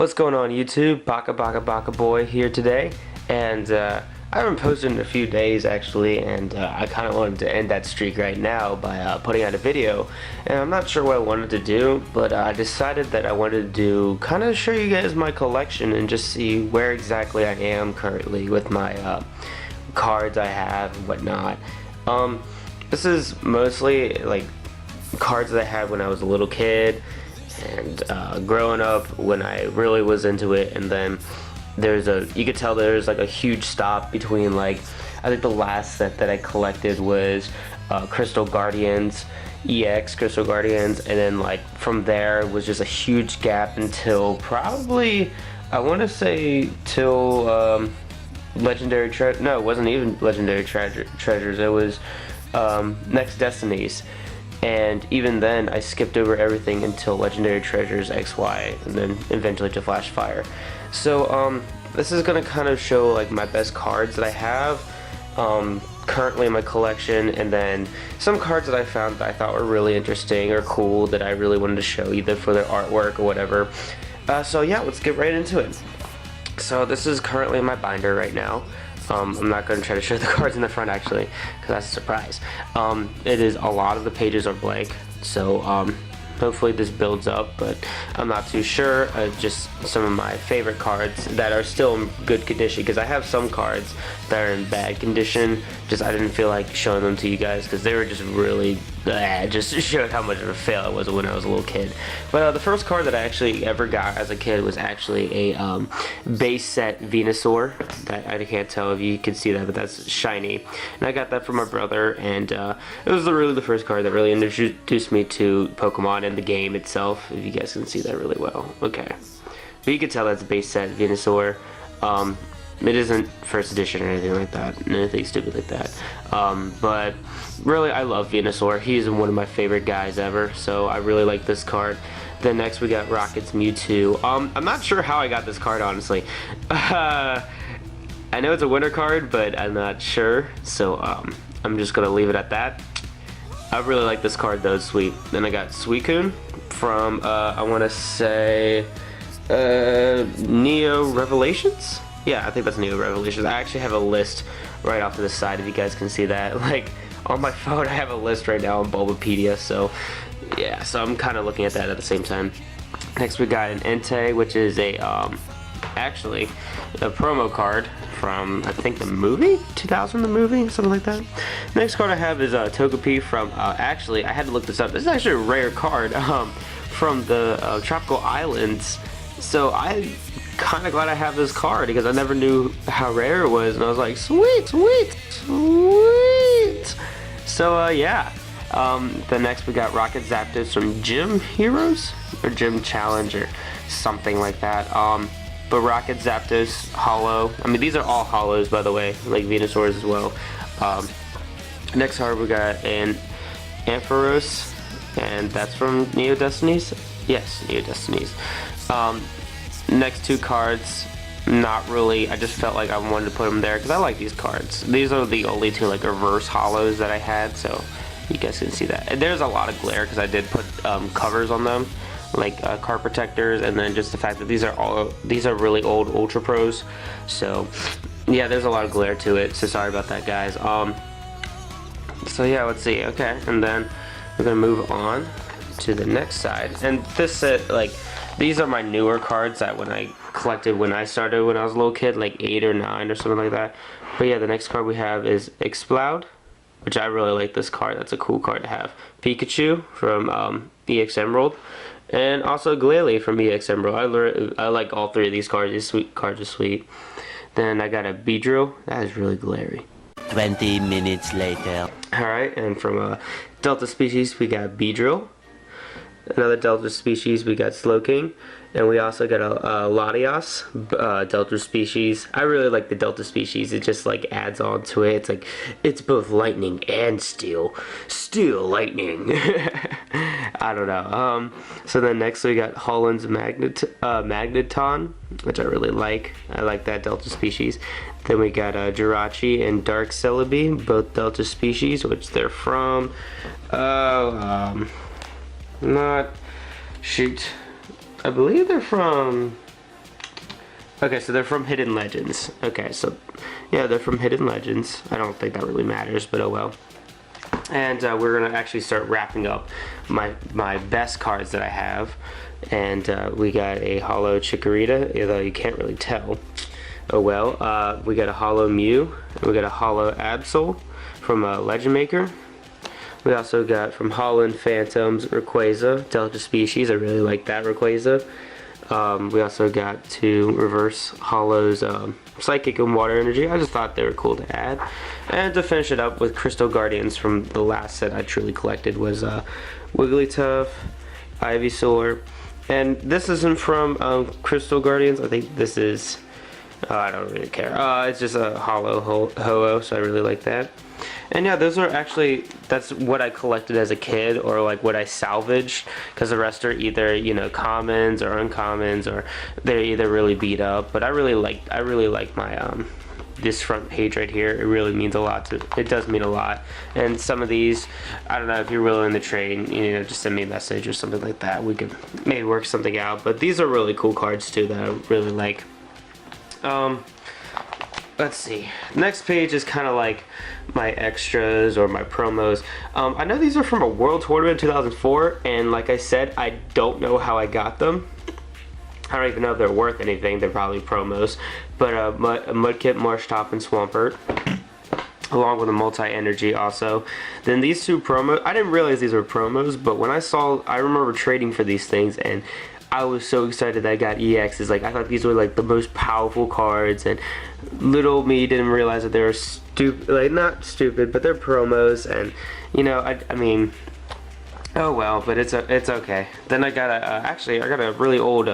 What's going on YouTube? BakaBakaBakaBoy here today, and I haven't posted in a few days actually, and I kind of wanted to end that streak right now by putting out a video. And I'm not sure what I wanted to do, but I decided that I wanted to do kind of show you guys my collection and just see where exactly I am currently with my cards I have and whatnot. This is mostly like cards that I had when I was a little kid and growing up when I really was into it, and then you could tell there's like a huge stop between, like, I think the last set that I collected was Crystal Guardians, EX Crystal Guardians, and then like from there it was just a huge gap until probably, I want to say till Legendary Treasure. No, it wasn't even Legendary Treasures, it was Next Destinies. And even then, I skipped over everything until Legendary Treasures XY, and then eventually to Flash Fire. So this is gonna kind of show like my best cards that I have currently in my collection, and then some cards that I found that I thought were really interesting or cool that I really wanted to show, either for their artwork or whatever. So yeah, let's get right into it. So this is currently my binder right now. I'm not going to try to show the cards in the front actually, because that's a surprise. It is, a lot of the pages are blank, so hopefully this builds up, but I'm not too sure. Just some of my favorite cards that are still in good condition, because I have some cards that are in bad condition. Just I didn't feel like showing them to you guys because they were just really just showed how much of a fail it was when I was a little kid. But the first card that I actually ever got as a kid was actually a base set Venusaur. That I can't tell if you can see that, but that's shiny. And I got that from my brother, and it was really the first card that really introduced me to Pokemon and the game itself. If you guys can see that really well. Okay. But you can tell that's a base set Venusaur. It isn't first edition or anything like that, anything stupid like that. But really, I love Venusaur. He's one of my favorite guys ever, so I really like this card. Then next we got Rocket's Mewtwo. I'm not sure how I got this card, honestly. I know it's a winter card, but I'm not sure, so I'm just gonna leave it at that. I really like this card though, it's sweet. Then I got Suicune from I want to say Neo Revelations. Yeah, I think that's Neo Revelations. I actually have a list right off to the side, if you guys can see that. Like, on my phone, I have a list right now on Bulbapedia, so yeah, so I'm kind of looking at that at the same time. Next, we got an Entei, which is a, actually, a promo card from, I think, the movie? 2000, the movie? Something like that. Next card I have is Togepi from, actually, I had to look this up. This is actually a rare card from the Tropical Islands. So I kind of glad I have this card, because I never knew how rare it was, and I was like, sweet, sweet, sweet. So yeah, then next we got Rocket Zapdos from Gym Heroes or Gym Challenge or something like that. But Rocket Zapdos Hollow. I mean, these are all hollows, by the way, like Venusaur's as well. Next card we got an Ampharos, and that's from Neo Destinies. Yes, Neo Destinies. Next two cards, not really. I just felt like I wanted to put them there because I like these cards. These are the only two like reverse hollows that I had, so you guys can see that. And there's a lot of glare because I did put covers on them, like card protectors, and then just the fact that these are really old Ultra Pros. So yeah, there's a lot of glare to it. So sorry about that, guys. So yeah, let's see. Okay, and then we're gonna move on to the next side. And this set, like, these are my newer cards that when I collected when I started when I was a little kid, like 8 or 9 or something like that. But yeah, the next card we have is Exploud, which I really like this card. That's a cool card to have. Pikachu from EX Emerald, and also Glalie from EX Emerald. I like all three of these cards. These cards are sweet. Then I got a Beedrill. That is really glary. 20 minutes later. Alright, and from Delta Species we got Beedrill. Another Delta Species, we got Slowking, and we also got a Latios Delta Species. I really like the Delta Species. It just like adds on to it. It's like, it's both lightning and steel. Steel lightning. I don't know. So then next we got Holland's Magneton, which I really like. I like that Delta Species. Then we got Jirachi and Dark Celebi, both Delta Species, which they're from I believe they're from Okay, so they're from Hidden Legends. Okay, so yeah, they're from Hidden Legends. I don't think that really matters, but oh well. And we're gonna actually start wrapping up my best cards that I have. And we got a Holo Chikorita, although you can't really tell. Oh well. We got a Holo Mew. We got a Holo Absol from Legend Maker. We also got from Holland Phantoms Rayquaza, Delta Species. I really like that Rayquaza. We also got 2 reverse Holos, Psychic and Water Energy. I just thought they were cool to add. And to finish it up with Crystal Guardians from the last set I truly collected was Wigglytuff, Ivysaur, and this isn't from Crystal Guardians. I think this is, I don't really care. It's just a Holo Ho-Oh, so I really like that. And yeah, those are actually, that's what I collected as a kid, or like what I salvaged, because the rest are either, you know, commons or uncommons, or they're either really beat up. But I really like my this front page right here. It really means a lot to, it does mean a lot. And some of these, I don't know, if you're willing to trade, you know, just send me a message or something like that. We could maybe work something out. But these are really cool cards too that I really like. Let's see. Next page is kind of like my extras or my promos. I know these are from a World Tournament in 2004, and like I said, I don't know how I got them. I don't even know if they're worth anything. They're probably promos. But Mudkip, Marshtop, and Swampert, along with a multi-energy also. Then these 2 promos, I didn't realize these were promos, but when I remember trading for these things, and I was so excited that I got EXs. Like, I thought these were like the most powerful cards, and little me didn't realize that they were stupid, like not stupid, but they're promos. And you know, I mean, oh well, but it's okay. Then I got actually I got a really old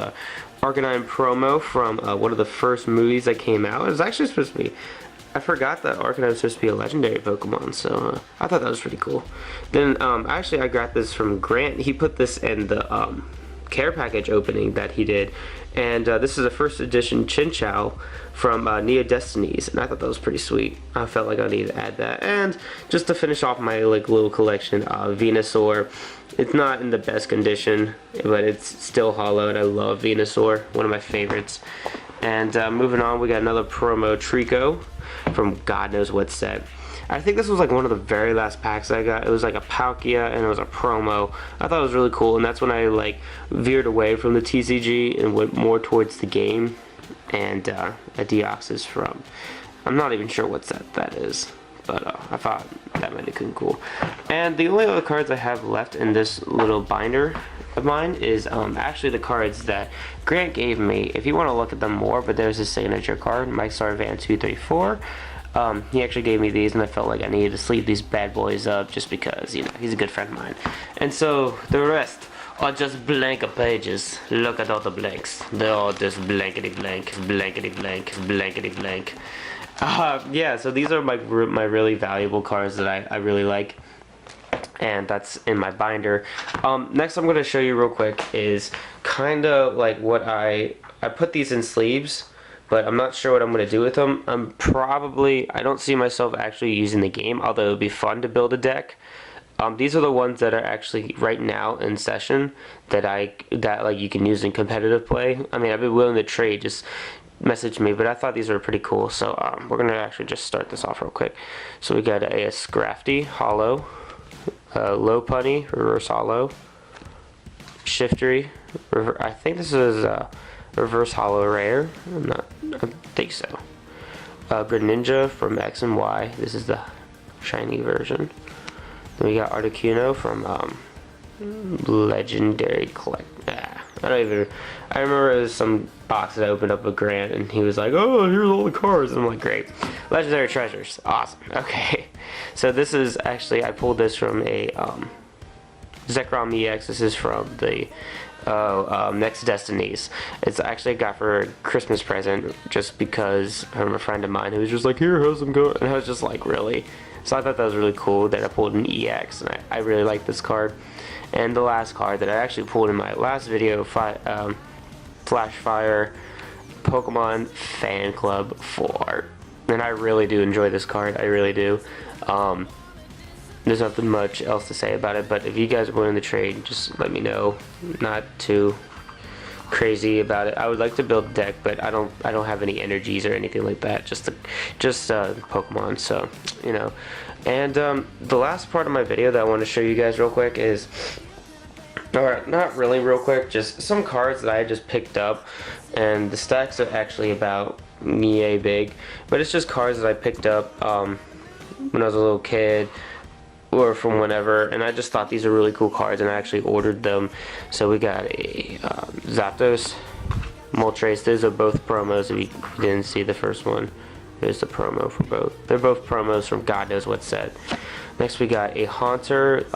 Arcanine promo from one of the first movies that came out. It was actually supposed to be, I forgot that Arcanine was supposed to be a legendary Pokemon, so I thought that was pretty cool. Then actually I got this from Grant. He put this in the care package opening that he did, and this is a first edition Chinchou from Neo Destinies, and I thought that was pretty sweet. I felt like I needed to add that. And just to finish off my like little collection, Venusaur. It's not in the best condition, but it's still hollow, and I love Venusaur, one of my favorites. And moving on, we got another promo Trico from God knows what set. I think this was like one of the very last packs I got. It was like a Palkia, and it was a promo. I thought it was really cool, and that's when I like veered away from the TCG and went more towards the game. And a Deoxys from, I'm not even sure what set that is, but I thought that might have been cool. And the only other cards I have left in this little binder of mine is actually the cards that Grant gave me. If you want to look at them more, but there's his signature card, Mike Sarvan 234. He actually gave me these, and I felt like I needed to sleeve these bad boys up just because, you know, he's a good friend of mine. And so the rest are just blank pages. Look at all the blanks. They're all just blankety blank, blankety blank, blankety blank. Yeah, so these are my really valuable cards that I really like, and that's in my binder. Next I'm going to show you real quick is kind of like what I put these in sleeves, but I'm not sure what I'm going to do with them. I don't see myself actually using the game, although it would be fun to build a deck. These are the ones that are actually right now in session that like you can use in competitive play. I mean, I'd be willing to trade, just message me, but I thought these were pretty cool. So we're going to actually just start this off real quick. So we got a Scrafty, Hollow, Lopunny, Reverse Hollow, Shiftery, I think this is Reverse Hollow Rare. I think so. Greninja from X and Y. This is the shiny version. Then we got Articuno from Legendary Collect. I remember there was some box that I opened up with Grant, and he was like, "Oh, here's all the cards." And I'm like, "Great, Legendary Treasures, awesome." Okay, so this is actually, I pulled this from a Zekrom EX. This is from the Next Destinies. It's actually I got for a Christmas present just because from a friend of mine who was just like, "Here, how's them going?" And I was just like, "Really?" So I thought that was really cool that I pulled an EX, and I really like this card. And the last card that I actually pulled in my last video, Flash Fire Pokemon Fan Club 4. And I really do enjoy this card, I really do. There's nothing much else to say about it, but if you guys are willing to trade, just let me know. Not too crazy about it. I would like to build a deck, but I don't have any energies or anything like that. Just Pokemon. So, you know. And the last part of my video that I want to show you guys real quick is, or not really real quick, just some cards that I just picked up, and the stacks are actually about yay big, but it's just cards that I picked up when I was a little kid or from whenever, and I just thought these are really cool cards, and I actually ordered them. So we got a Zapdos, Moltres. Those are both promos. If you didn't see the first one, there's the promo for both. They're both promos from God knows what set. Next we got a Haunter,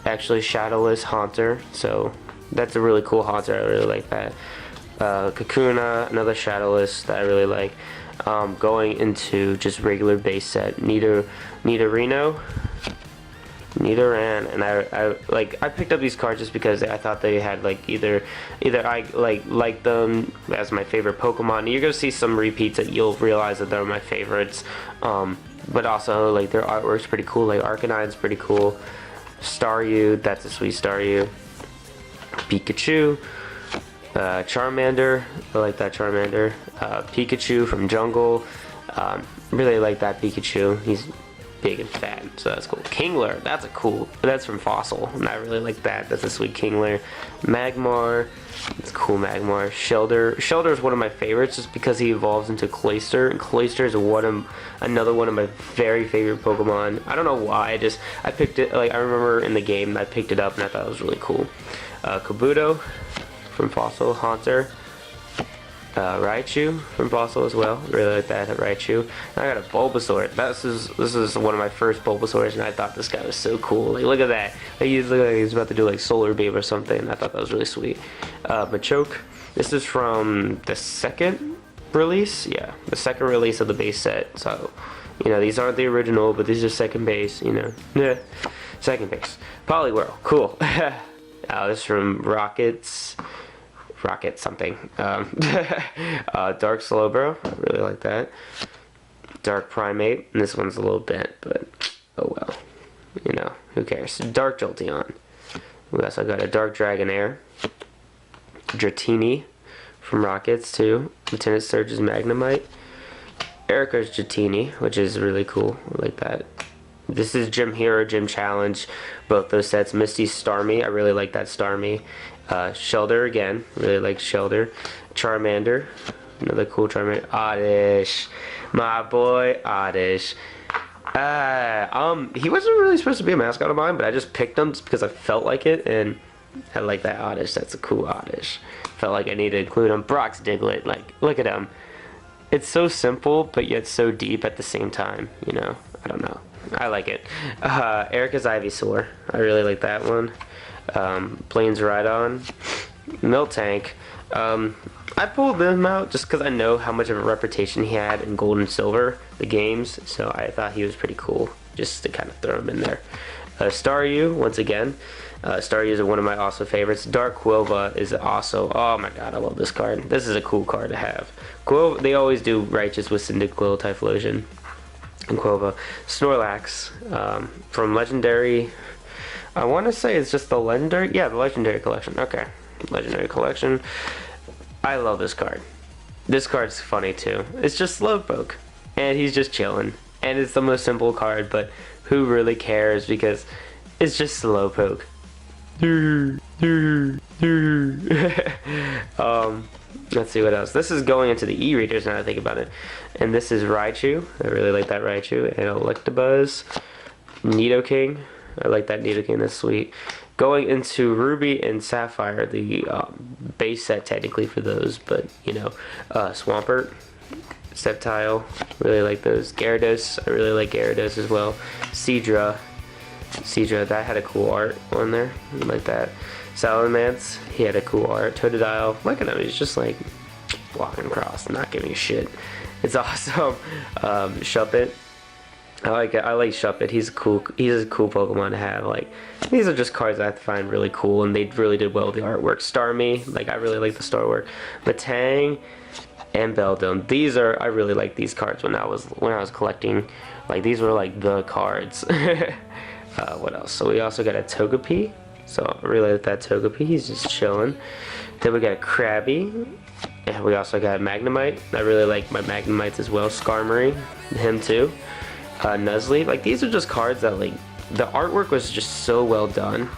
actually Shadowless Haunter, so that's a really cool Haunter. I really like that. Kakuna, another Shadowless that I really like. Going into just regular base set, Nidoran, and I picked up these cards just because I thought they had like either I like them as my favorite Pokemon. You're gonna see some repeats that you'll realize that they're my favorites, but also like their artwork's pretty cool. Like Arcanine's pretty cool. Staryu, that's a sweet Staryu. Pikachu, Charmander, I like that Charmander. Pikachu from Jungle, really like that Pikachu. He's big and fat, so that's cool. Kingler, that's from Fossil, and I really like that. That's a sweet Kingler. Magmar, it's cool Magmar. Shellder is one of my favorites just because he evolves into Cloyster, and Cloyster is another one of my very favorite Pokemon. I don't know why, I picked it, like I remember in the game I picked it up and I thought it was really cool. Kabuto from Fossil, Haunter. Raichu from Fossil as well. Really like that Raichu. And I got a Bulbasaur. This is one of my first Bulbasaurs, and I thought this guy was so cool. Like, look at that. Like, he's about to do like Solar Beam or something. I thought that was really sweet. Machoke. This is from the second release. Yeah, the second release of the base set. So, you know, these aren't the original, but these are second base. You know, yeah, second base. Poliwhirl. Cool. This is from Rocket something. Dark Slowbro, I really like that. Dark Primate, and this one's a little bent, but oh well. You know, who cares? Dark Jolteon. We also got a Dark Dragonair. Dratini from Rockets too. Lieutenant Surge's Magnemite. Erica's Dratini, which is really cool. I like that. This is Gym Hero, Gym Challenge. Both those sets. Misty Starmie, I really like that Starmie. Shellder again, really like Shellder. Charmander, another cool Charmander. Oddish, my boy Oddish. He wasn't really supposed to be a mascot of mine, but I just picked him just because I felt like it, and I like that Oddish. That's a cool Oddish. Felt like I needed to include him. Brock's Diglett, like, look at him. It's so simple, but yet so deep at the same time, you know? I don't know. I like it. Erica's Ivysaur. I really like that one. Plains Rhydon, Miltank. I pulled them out just because I know how much of a reputation he had in Gold and Silver, the games, so I thought he was pretty cool just to kind of throw him in there. Staryu, once again. Staryu is one of my also favorites. Dark Quilva is also, oh my god, I love this card. This is a cool card to have. Quilva, they always do Righteous with Cyndaquil, Typhlosion, and Quilva. Snorlax, from Legendary, I want to say it's just the Legendary, yeah, the Legendary Collection, okay. Legendary Collection. I love this card. This card's funny too. It's just Slowpoke, and he's just chilling. And it's the most simple card, but who really cares because it's just Slowpoke. Let's see what else. This is going into the e-readers now that I think about it. And this is Raichu. I really like that Raichu. And Electabuzz. Nidoking. I like that Nidoking. That's sweet. Going into Ruby and Sapphire, the base set technically for those, but you know, Swampert, Sceptile, really like those. Gyarados, I really like Gyarados as well. Seadra, that had a cool art on there, I like that. Salamence, he had a cool art. Totodile, look at him, he's just like walking across, not giving a shit. It's awesome. Shuppet. I like it. I like Shuppet. He's a cool Pokemon to have. Like, these are just cards I find really cool, and they really did well with the artwork. Starmie, like I really like the star work. Matang and Beldum. I really like these cards when I was collecting. Like, these were like the cards. What else? So we also got a Togepi. So I really like that Togepi. He's just chilling. Then we got a Krabby. And we also got Magnemite. I really like my Magnemites as well. Skarmory, him too. Nuzleaf. Like, these are just cards that, like, the artwork was just so well done.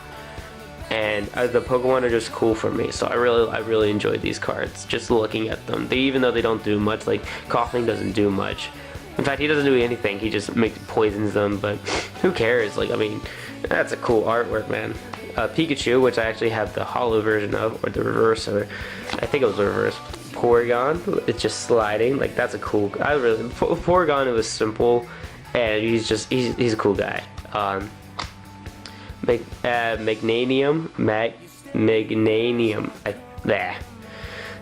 And the Pokemon are just cool for me. So I really enjoyed these cards. Just looking at them. Even though they don't do much, like, Coughing doesn't do much. In fact, he doesn't do anything. He just poisons them, but who cares? Like, I mean, that's a cool artwork, man. Pikachu, which I actually have the holo version of, or the reverse, or I think it was the reverse. Porygon, it's just sliding. Like, that's a cool. Porygon, it was simple, and he's a cool guy. Magnanium,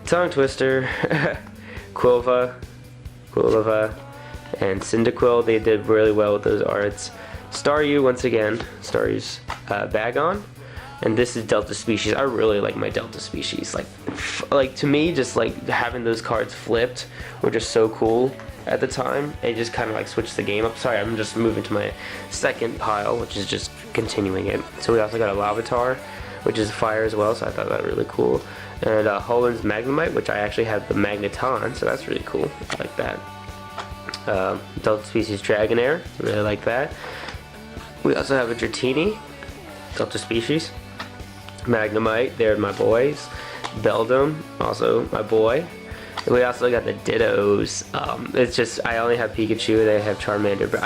Tongue Twister, Quilva, and Cyndaquil. They did really well with those arts. Staryu, once again, Staryu's Bagon, and this is Delta Species. I really like my Delta Species. Like to me, just like having those cards flipped were just so cool at the time. It just kind of like switched the game up. Sorry, I'm just moving to my second pile, which is just continuing it. So we also got a Larvitar, which is fire as well, so I thought that was really cool. And Hoen's Magnemite, which I actually have the Magneton, so that's really cool. I like that. Delta Species Dragonair, really like that. We also have a Dratini, Delta Species. Magnemite, they're my boys. Beldum, also my boy. We also got the Dittos. It's just, I only have Pikachu, they have Charmander, but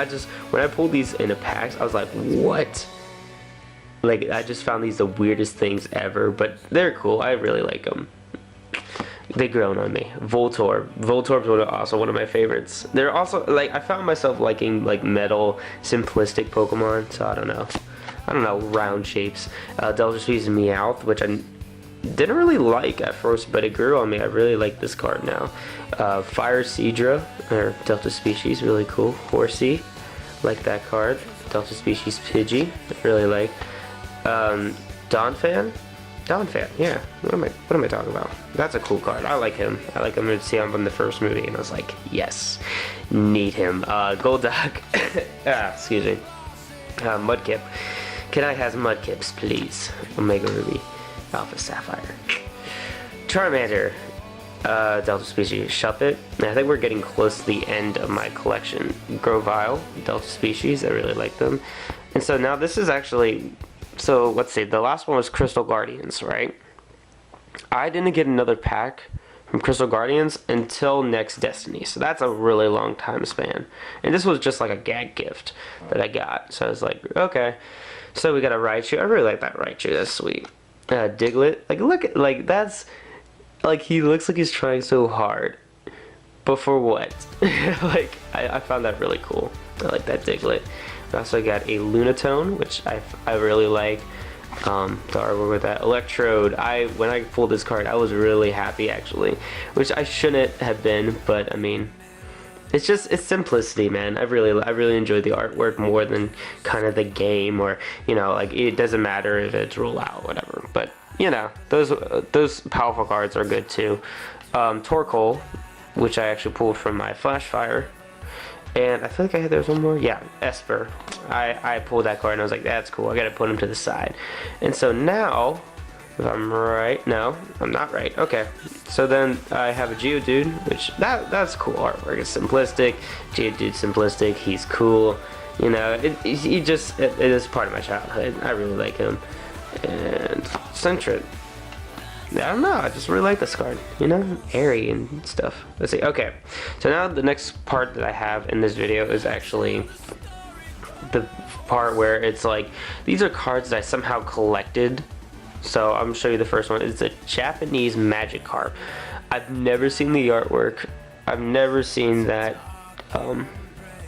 when I pulled these in a pack, I was like, what? Like, I just found these the weirdest things ever, but they're cool. I really like them. They grown on me. Voltorb's also one of my favorites. They're also, like, I found myself liking, like, metal, simplistic Pokemon, so I don't know, round shapes. Delta Species Meowth, which I didn't really like at first, but it grew on me. I really like this card now. Fire Seadra, or Delta Species, really cool. Horsey, like that card. Delta Species Pidgey, really like. Donphan, yeah. What am I talking about? That's a cool card. I like him. To see him from the first movie, and I was like, yes, need him. Golduck, excuse me. Mudkip. Can I have Mudkips, please? Omega Ruby, Alpha Sapphire. Charmander, Delta Species Shuppet. And I think we're getting close to the end of my collection. Grovyle, Delta Species. I really like them. And so now this is actually. So let's see, the last one was Crystal Guardians, right? I didn't get another pack from Crystal Guardians until next Destiny, so that's a really long time span. And this was just like a gag gift that I got, so I was like, okay. So we got a Raichu. I really like that Raichu, that's sweet. Diglett, like look at, like that's, like he looks like he's trying so hard, but for what? Like, I found that really cool. I like that Diglett. We also got a Lunatone, which I really like. The artwork with that Electrode. When I pulled this card, I was really happy actually, which I shouldn't have been, but I mean, it's simplicity, man. I really enjoyed the artwork more than kind of the game, or you know, like it doesn't matter if it's roll out or whatever. But you know, those powerful cards are good too. Torkoal, which I actually pulled from my Flashfire. And I feel like there was one more. Yeah, Esper. I pulled that card and I was like, that's cool. I gotta put him to the side. And so now, if I'm right, no, I'm not right. Okay. So then I have a Geodude, which that's cool artwork. It's simplistic. Geodude's simplistic. He's cool. You know, it is part of my childhood. I really like him. And Sentret. I don't know, I just really like this card, you know, airy and stuff. Let's see, okay. So now the next part that I have in this video is actually the part where it's like, these are cards that I somehow collected. So I'm gonna show you the first one. It's a Japanese Magikarp. I've never seen the artwork. I've never seen that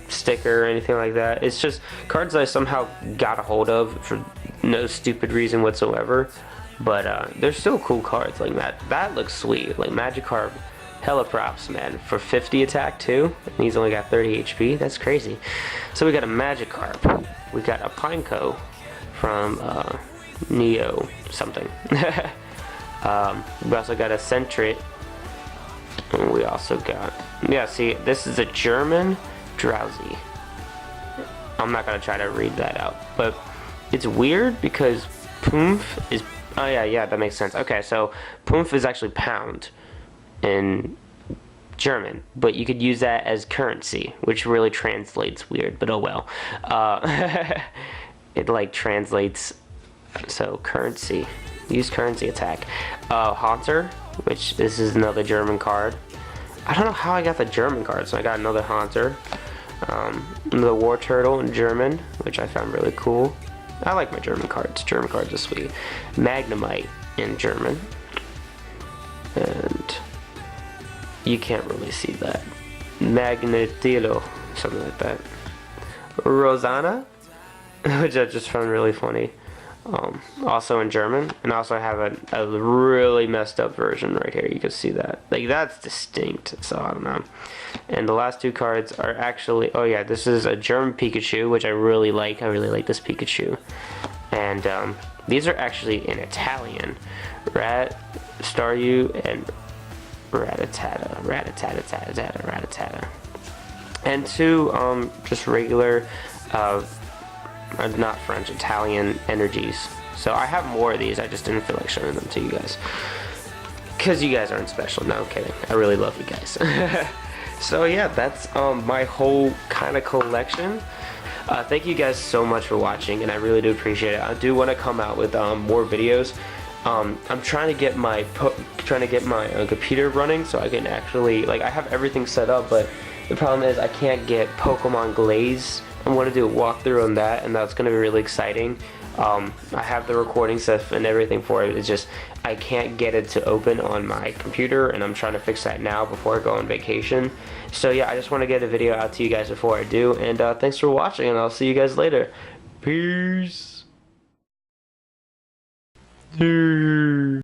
sticker or anything like that. It's just cards that I somehow got a hold of for no stupid reason whatsoever. But they're still cool cards. Like that looks sweet. Like Magikarp, hella props, man. For 50 attack too, and he's only got 30 HP. That's crazy. So we got a Magikarp. We got a Pineco from Neo something. We also got a Sentret. And we also got, yeah, see, this is a German Drowsy. I'm not gonna try to read that out, but it's weird because Pumph is, oh yeah, that makes sense. Okay, so Pumph is actually pound in German, but you could use that as currency, which really translates weird, but oh well. It like translates, so currency, use currency attack. Haunter, which this is another German card. I don't know how I got the German card, so I got another Haunter. The War Turtle in German, which I found really cool. I like my German cards. German cards are sweet. Magnemite in German. And you can't really see that. Magnetilo, something like that. Rosanna, which I just found really funny. Also in German, and also I have a really messed up version right here. You can see that, like, that's distinct, so I don't know. And the last two cards are actually, oh yeah, this is a German Pikachu, which I really like this Pikachu. And these are actually in Italian. Staryu and Rattata. And two just regular not French, Italian energies. So I have more of these, I just didn't feel like showing them to you guys, because you guys aren't special. No, I'm kidding, I really love you guys. So yeah, that's my whole kind of collection. Thank you guys so much for watching, and I really do appreciate it. I do want to come out with more videos. I'm trying to get my computer running so I can actually, like, I have everything set up, but the problem is I can't get Pokemon Glaze. I want to do a walkthrough on that, and that's going to be really exciting. I have the recording stuff and everything for it. It's just I can't get it to open on my computer, and I'm trying to fix that now before I go on vacation. So yeah, I just want to get a video out to you guys before I do, and thanks for watching, and I'll see you guys later. Peace.